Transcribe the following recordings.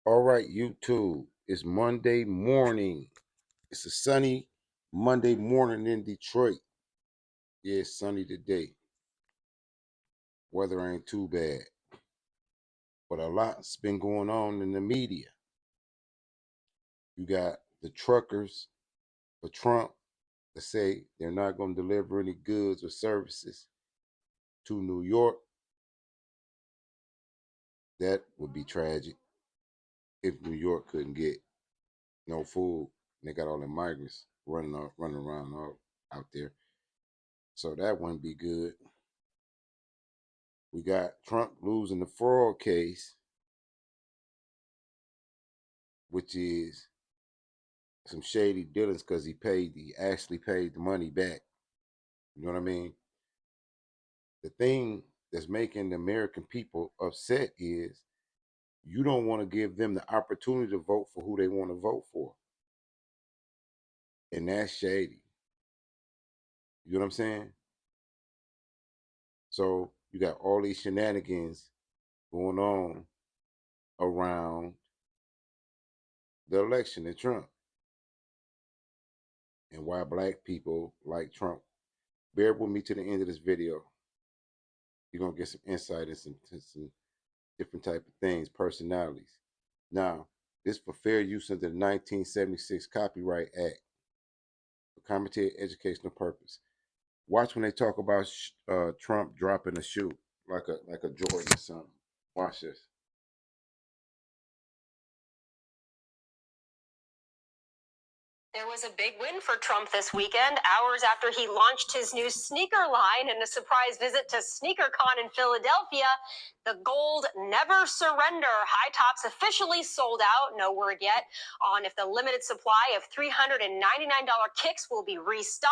All right, YouTube. It's Monday morning. It's a sunny Monday morning in Detroit. Yeah, it's sunny today. Weather ain't too bad. But a lot's been going on in the media. You got the truckers for Trump that say they're not going to deliver any goods or services to New York. That would be tragic if New York couldn't get no food. And they got all the migrants running around out there. So that wouldn't be good. We got Trump losing the fraud case, which is some shady dealings because he actually paid the money back. You know what I mean? The thing that's making the American people upset is you don't want to give them the opportunity to vote for who they want to vote for. And that's shady. You know what I'm saying? So you got all these shenanigans going on around the election of Trump and why black people like Trump. Bear with me to the end of this video. You're gonna get some insight into some different type of things, personalities. Now, this for fair use under the 1976 Copyright Act for commentary educational purpose. Watch when they talk about Trump dropping a shoe like a Jordan or something. Watch this. There was a big win for Trump this weekend, hours after he launched his new sneaker line in a surprise visit to SneakerCon in Philadelphia. The gold Never Surrender high tops officially sold out. No word yet on if the limited supply of $399 kicks will be restocked.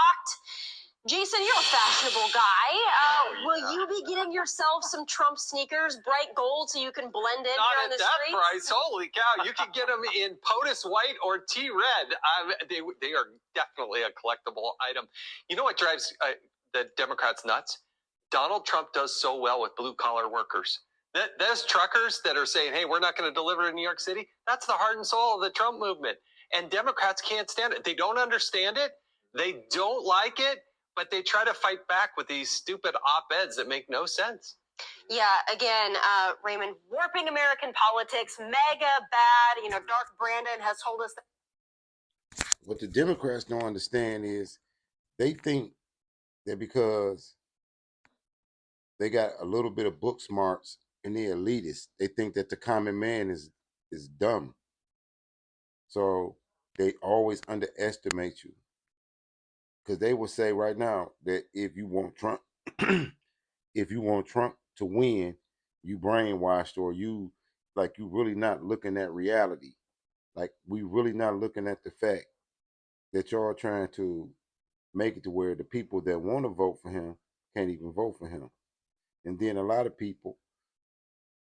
Jason, you're a fashionable guy. Will you be getting yourself some Trump sneakers, bright gold, so you can blend in Not here on at the that streets? price. Holy cow. You can get them in POTUS white or T-red. They are definitely a collectible item. You know what drives the Democrats nuts? Donald Trump does so well with blue-collar workers. Those truckers that are saying, hey, we're not going to deliver in New York City, that's the heart and soul of the Trump movement. And Democrats can't stand it. They don't understand it. They don't like it. But they try to fight back with these stupid op-eds that make no sense. Yeah, again, Raymond, warping American politics, mega bad. Dark Brandon has told us that. What the Democrats don't understand is they think that because they got a little bit of book smarts and they're elitists, they think that the common man is dumb. So they always underestimate you. Because they will say right now that if you want Trump, if you want Trump to win, you brainwashed or you really not looking at reality. Like we really not looking at the fact that y'all trying to make it to where the people that want to vote for him can't even vote for him. And then a lot of people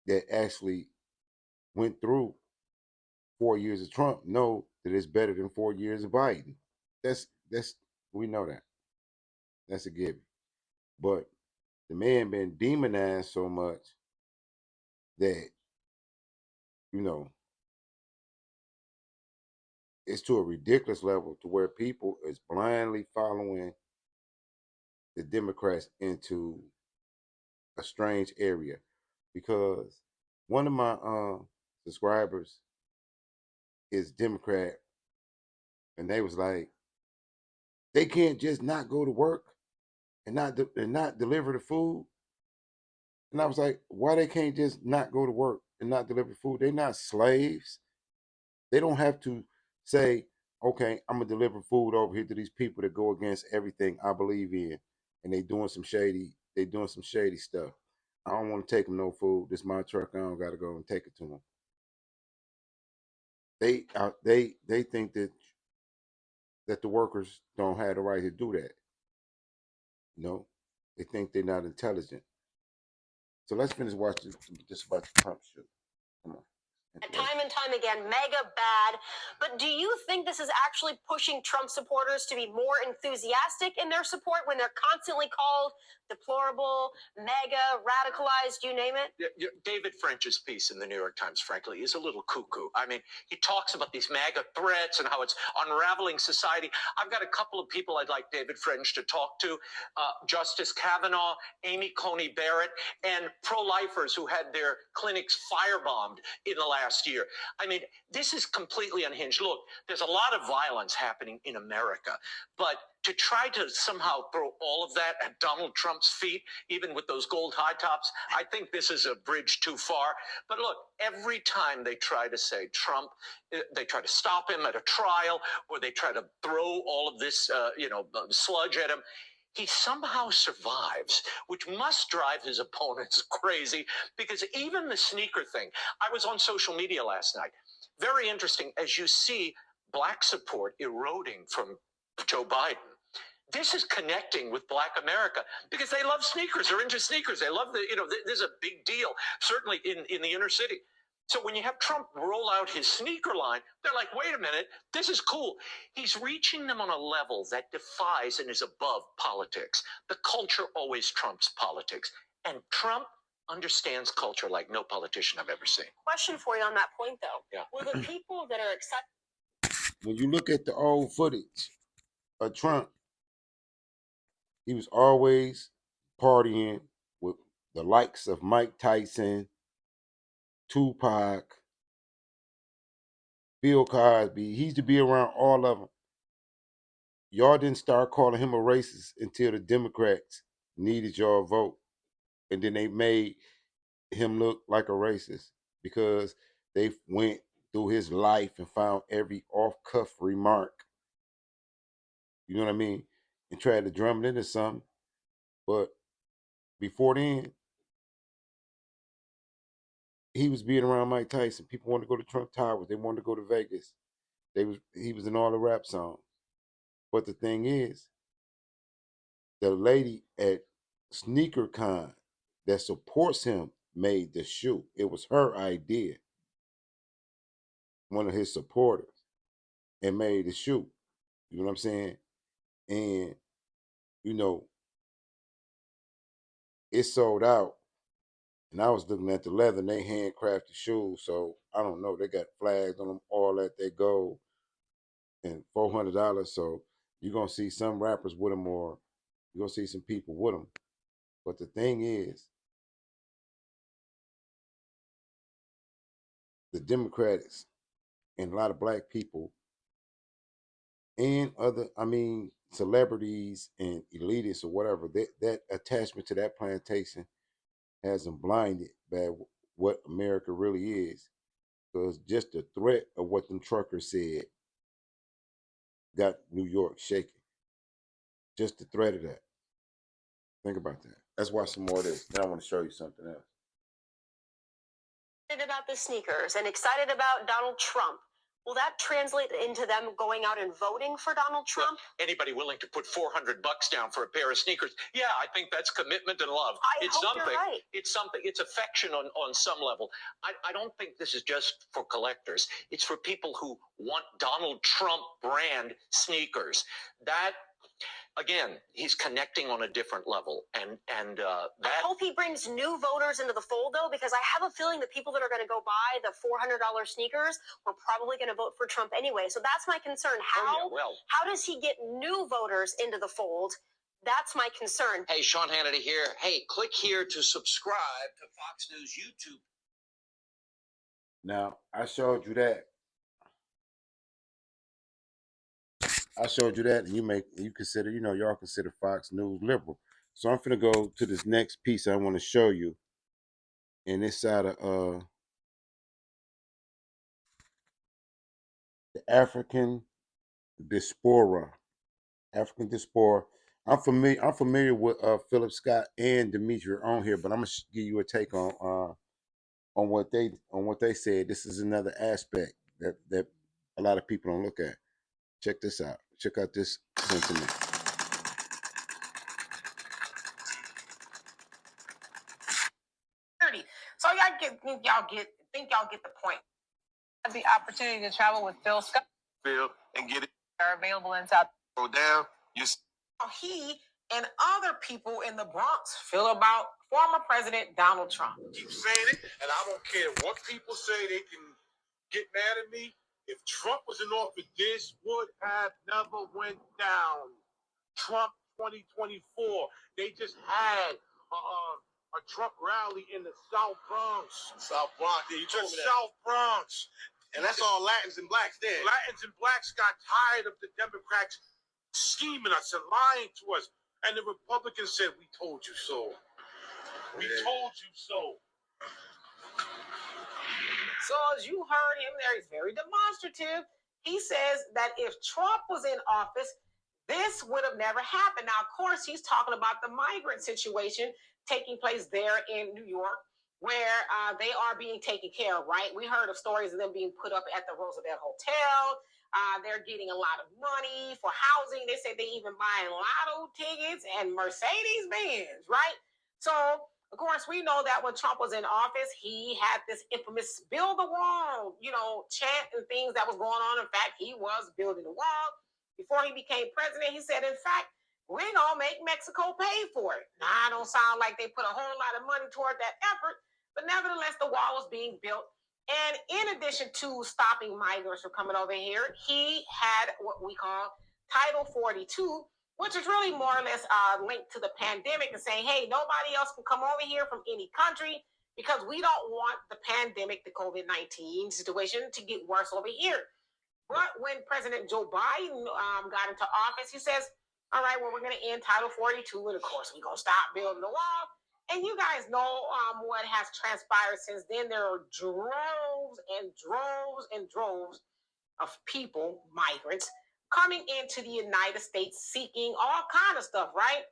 that actually went through 4 years of Trump know that it's better than 4 years of Biden. That's we know that. That's a given. But the man been demonized so much that, you know, it's to a ridiculous level to where people is blindly following the Democrats into a strange area. Because one of my subscribers is Democrat, and they was like, they can't just not go to work and not deliver the food. And I was like, why they can't just not go to work and not deliver food? They're not slaves. They don't have to say, okay, I'm gonna deliver food over here to these people that go against everything I believe in, and they doing some shady stuff. I don't want to take them no food. This is my truck. I don't gotta go and take it to them. They think that the workers don't have the right to do that. No, they think they're not intelligent. So let's finish watching this about the Trump show. Come on. At times time and time again, mega bad. But do you think this is actually pushing Trump supporters to be more enthusiastic in their support when they're constantly called deplorable, mega, radicalized, you name it? David French's piece in the New York Times, frankly, is a little cuckoo. I mean, he talks about these MAGA threats and how it's unraveling society. I've got a couple of people I'd like David French to talk to, Justice Kavanaugh, Amy Coney Barrett, and pro-lifers who had their clinics firebombed in the last year. I mean, this is completely unhinged. Look, there's a lot of violence happening in America, but to try to somehow throw all of that at Donald Trump's feet, even with those gold high tops, I think this is a bridge too far. But look, every time they try to say Trump, they try to stop him at a trial, or they try to throw all of this, sludge at him, he somehow survives, which must drive his opponents crazy, because even the sneaker thing, I was on social media last night. Very interesting, as you see Black support eroding from Joe Biden. This is connecting with Black America because they love sneakers. They're into sneakers. They love this is a big deal, certainly in the inner city. So when you have Trump roll out his sneaker line, they're like, wait a minute, this is cool. He's reaching them on a level that defies and is above politics. The culture always trumps politics. And Trump understands culture like no politician I've ever seen. Question for you on that point, though. Yeah. Will the people that are excited... When you look at the old footage of Trump, he was always partying with the likes of Mike Tyson, Tupac, Bill Cosby. He used to be around all of them. Y'all didn't start calling him a racist until the Democrats needed your vote. And then they made him look like a racist because they went through his life and found every off-cuff remark, you know what I mean, and tried to drum it into something. But before then, he was being around Mike Tyson. People wanted to go to Trump Towers. They wanted to go to Vegas. He was in all the rap songs. But the thing is, the lady at SneakerCon that supports him made the shoe. It was her idea. One of his supporters, and made the shoe. You know what I'm saying? And it sold out. And I was looking at the leather, and they handcrafted shoes. So I don't know. They got flags on them, all that they gold, and $400. So you're gonna see some rappers with them, or you're gonna see some people with them. But the thing is, the Democrats and a lot of Black people and other, celebrities and elitists or whatever, that attachment to that plantation has them blinded by what America really is. Because just the threat of what them truckers said got New York shaking. Just the threat of that. Think about that. Let's watch some more of this. Then I want to show you something else. about the sneakers and excited about Donald Trump, will that translate into them going out and voting for Donald Trump? Well, anybody willing to put $400 down for a pair of sneakers? Yeah, I think that's commitment and love. I hope you're right. It's something. It's affection on some level. I don't think this is just for collectors. It's for people who want Donald Trump brand sneakers. That, again, he's connecting on a different level, and I that. hope he brings new voters into the fold, though, because I have a feeling the people that are going to go buy the $400 sneakers were probably going to vote for Trump anyway. So that's my concern. How does he get new voters into the fold? That's my concern. Hey, Sean Hannity here. Hey, click here to subscribe to Fox News YouTube. Now, I showed you that. And you consider, y'all consider Fox News liberal. So I'm finna go to this next piece I want to show you. And this side of the African diaspora. I'm familiar with Philip Scott and Demetria on here, but I'm gonna give you a take on what they said. This is another aspect that a lot of people don't look at. Check this out. Check out this sentiment. So y'all get the point. Had the opportunity to travel with Phil Scott. Phil, and get it. Are available in South. Go down. You. How he and other people in the Bronx feel about former President Donald Trump. Keep saying it, and I don't care what people say. They can get mad at me. If Trump was in office, this would have never went down. Trump 2024. They just had a Trump rally in the South Bronx. South Bronx. Yeah, you told me that. South Bronx. And that's all Latins and blacks there. Latins and blacks got tired of the Democrats scheming us and lying to us. And the Republicans said, we told you so. We told you so. So as you heard him there, he's very demonstrative. He says that if Trump was in office, this would have never happened. Now, of course, he's talking about the migrant situation taking place there in New York, where they are being taken care of, right? We heard of stories of them being put up at the Roosevelt Hotel. They're getting a lot of money for housing. They say they even buying lotto tickets and Mercedes-Benz, right? So, of course, we know that when Trump was in office, he had this infamous build the wall, chant and things that was going on. In fact, he was building the wall. Before he became president, he said, in fact, we're going to make Mexico pay for it. Now, I don't sound like they put a whole lot of money toward that effort, but nevertheless, the wall was being built. And in addition to stopping migrants from coming over here, he had what we call Title 42, which is really more or less linked to the pandemic and saying, hey, nobody else can come over here from any country because we don't want the pandemic, the COVID-19 situation to get worse over here. But when President Joe Biden got into office, he says, all right, well, we're going to end Title 42, and of course, we're going to stop building the wall. And you guys know what has transpired since then. There are droves and droves and droves of people, migrants, coming into the United States seeking all kind of stuff, right?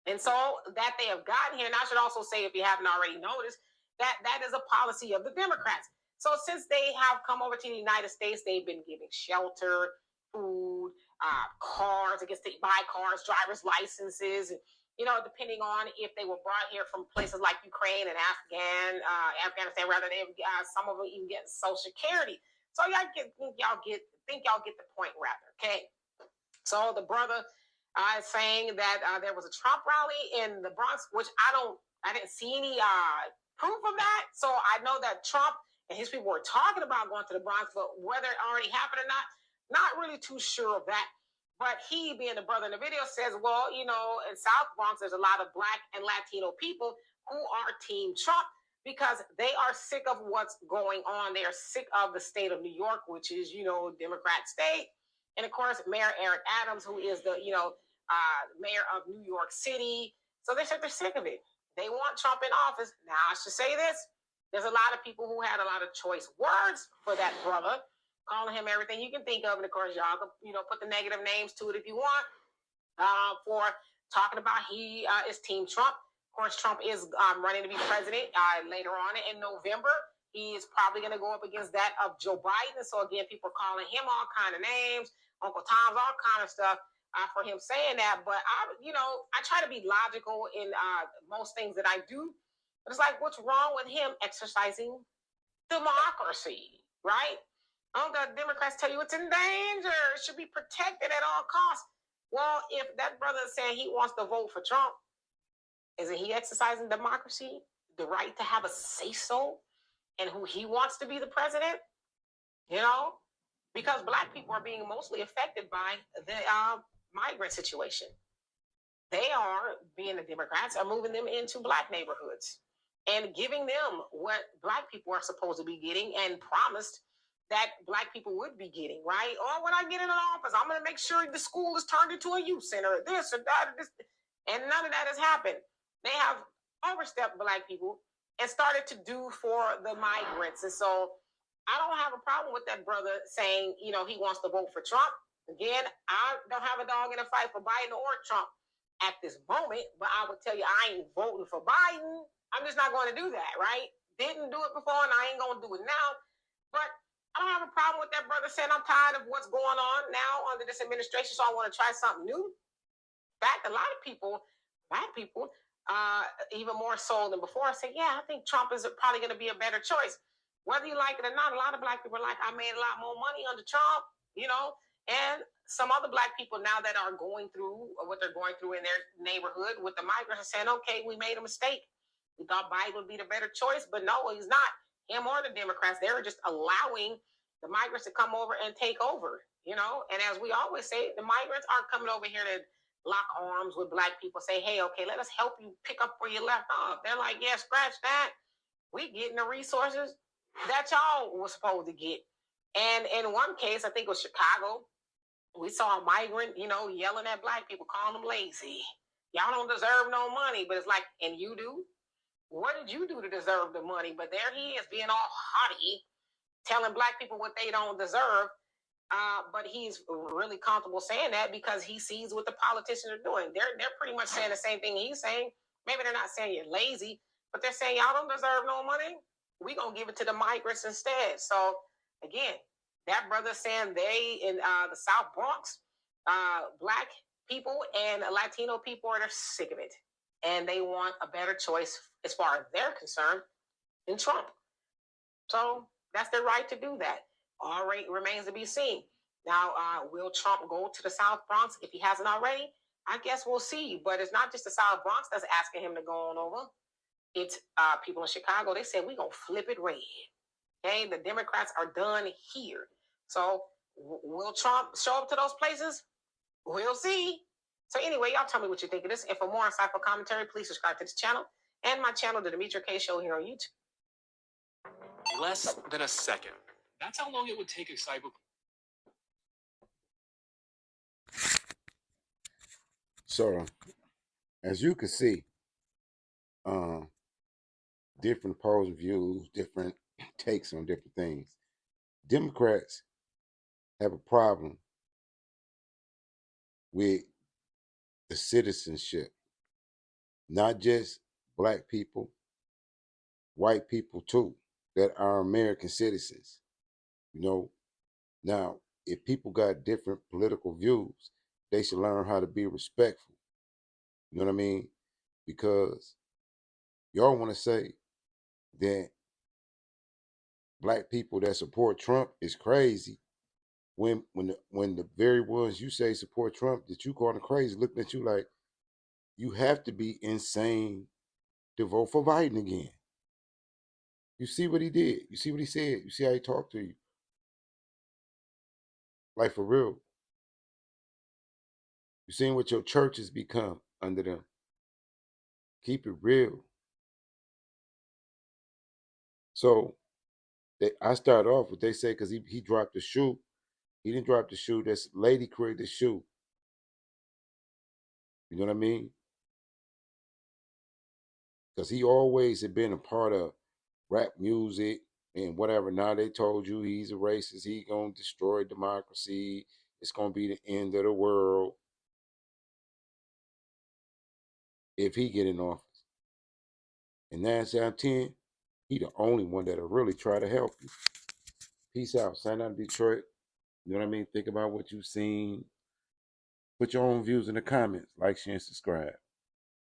And so that they have gotten here, and I should also say, if you haven't already noticed, that is a policy of the Democrats. So since they have come over to the United States, they've been giving shelter, food, cars, I guess they buy cars, driver's licenses, and, depending on if they were brought here from places like Ukraine and Afghanistan, rather they some of them even get Social Security. So think y'all get the point, rather. Okay. So the brother is saying that there was a Trump rally in the Bronx, which I didn't see any proof of that. So I know that Trump and his people were talking about going to the Bronx, but whether it already happened or not really too sure of that. But he, being the brother in the video, says, well, in South Bronx, there's a lot of Black and Latino people who are Team Trump because they are sick of what's going on. They are sick of the state of New York, which is, Democrat state. And, of course, Mayor Eric Adams, who is the, mayor of New York City. So they said they're sick of it. They want Trump in office. Now, I should say this. There's a lot of people who had a lot of choice words for that brother, calling him everything you can think of. And of course, y'all can, put the negative names to it if you want, for talking about he is Team Trump. Of course, Trump is running to be president later on in November. He is probably going to go up against that of Joe Biden. So again, people are calling him all kind of names, Uncle Tom's, all kind of stuff for him saying that. But I try to be logical in most things that I do. But it's like, what's wrong with him exercising democracy, right? Don't the Democrats tell you it's in danger? It should be protected at all costs. Well, if that brother is saying he wants to vote for Trump, isn't he exercising democracy, the right to have a say-so in who he wants to be the president? Because Black people are being mostly affected by the migrant situation. They are, being the Democrats, are moving them into Black neighborhoods and giving them what Black people are supposed to be getting and promised that Black people would be getting, right? Or when I get in an office, I'm going to make sure the school is turned into a youth center, or this or that, or this. And none of that has happened. They have overstepped Black people and started to do for the migrants. And so I don't have a problem with that brother saying, he wants to vote for Trump. Again, I don't have a dog in a fight for Biden or Trump at this moment, but I would tell you I ain't voting for Biden. I'm just not going to do that, right? Didn't do it before, and I ain't going to do it now. But I don't have a problem with that brother saying I'm tired of what's going on now under this administration, so I want to try something new. In fact, a lot of people, Black people, even more so than before, say, yeah, I think Trump is probably going to be a better choice. Whether you like it or not, a lot of black people are like, I made a lot more money under Trump, you know, and some other black people now that are going through what they're going through in their neighborhood with the migrants are saying, okay, we made a mistake. We thought Biden would be the better choice, but no, he's not. Him or the Democrats, they're just allowing the migrants to come over and take over, you know. And as we always say, the migrants aren't coming over here to lock arms with black people, say, hey, okay, let us help you pick up where you left off. They're like, yeah, scratch that. We getting the resources that y'all was supposed to get. And in one case, I think it was Chicago, we saw a migrant, you know, yelling at black people, calling them lazy. Y'all don't deserve no money, but it's like, and you do? What did you do to deserve the money? But there he is being all haughty, telling black people what they don't deserve. But he's really comfortable saying that because he sees what the politicians are doing. They're pretty much saying the same thing he's saying. Maybe they're not saying you're lazy, but they're saying y'all don't deserve no money. We're going to give it to the migrants instead. So, again, that brother saying they in the South Bronx, black people and Latino people are sick of it. And they want a better choice as far as they're concerned than Trump. So that's their right to do that. All right, remains to be seen. Now, will Trump go to the South Bronx if he hasn't already? I guess we'll see. But it's not just the South Bronx that's asking him to go on over. It's people in Chicago. They said, we're going to flip it red. Okay, the Democrats are done here. So will Trump show up to those places? We'll see. So anyway, y'all tell me what you think of this. And for more insightful commentary, please subscribe to this channel and my channel, The Demetria K Show, here on YouTube. Less than a second. That's how long it would take a cyber. So, as you can see, different opposing views, different takes on different things. Democrats have a problem with the citizenship, not just black people, white people too, that are American citizens. You know, now, if people got different political views, they should learn how to be respectful. You know what I mean? Because y'all want to say that black people that support Trump is crazy when the very ones you say support Trump that you calling crazy looking at you like you have to be insane to vote for Biden again. You see what he did. You see what he said. You see how he talked to you. Like, for real. You seen what your churches become under them. Keep it real. So I start off with they say because he dropped the shoe. He didn't drop the shoe. This lady created the shoe. You know what I mean? Because he always had been a part of rap music and whatever. Now they told you he's a racist. He gonna destroy democracy. It's gonna be the end of the world if he get in office. And 9 out of 10, he the only one that'll really try to help you. Peace out. Sign out of Detroit. You know what I mean? Think about what you've seen. Put your own views in the comments. Like, share, and subscribe.